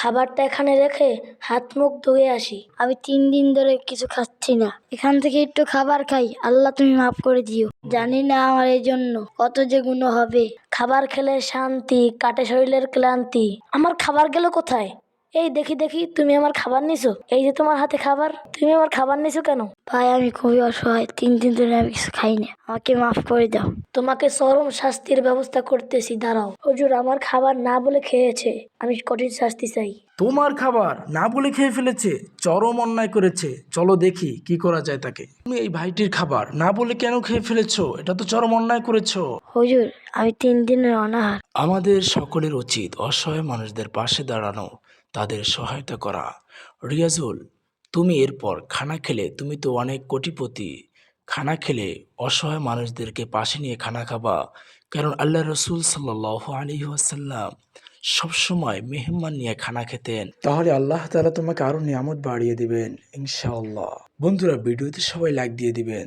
খাবারটা এখানে রেখে হাত মুখ ধুয়ে আসি। আমি 3 দিন ধরে কিছু খাচ্ছি না। এখান থেকে একটু খাবার খাই, আল্লাহ তুমি মাফ করে দিও। জানি না আমার এই জন্য কত যে গুনাহ হবে। খাবার খেলে শান্তি কাটে শরীরের ক্লান্তি। আমার খাবার গেল কোথায়? এই দেখি দেখি, তুমি আমার খাবার নিছো? এই যে তোমার হাতে খাবার, তুমি আমার খাবার নিছো কেন? ভাই আমি খুবই অসহায়, 3 দিন ধরে আমি কিছু খাই না, আমাকে মাফ করে দাও। তোমাকে চরম শাস্তির ব্যবস্থা করতেছি, দাঁড়াও। হুজুর আমার খাবার না বলে খেয়েছে, আমি কঠিন শাস্তি চাই। তোমার খাবার না বলে খেয়ে ফেলেছে, চরম অন্যায় করেছে। চলো দেখি কি করা যায় তাকে। তুমি এই ভাইটির খাবার না বলে কেন খেয়ে ফেলেছো? এটা তো চরম অন্যায় করেছো। হুজুর আমি 3 দিনের অনাহার। আমাদের সকলের উচিত অসহায় মানুষদের পাশে দাঁড়ানো, তাদের সহায়তা করা। রিয়াজুল, তুমি এরপর খানা খেলে, তুমি তো অনেক কোটিপতি, খানা খেলে অসহায় মানুষদেরকে পাশে নিয়ে খানা খাবা। কারণ আল্লাহ রসুল সাল্লাল্লাহু আলাইহি ওয়াসাল্লাম সবসময় মেহমান নিয়ে খানা খেতেন। তাহলে আল্লাহ তাআলা তোমাকে আরো নিয়ামত বাড়িয়ে দিবেন ইনশাআল্লাহ। বন্ধুরা, ভিডিওতে সবাই লাইক দিয়ে দিবেন।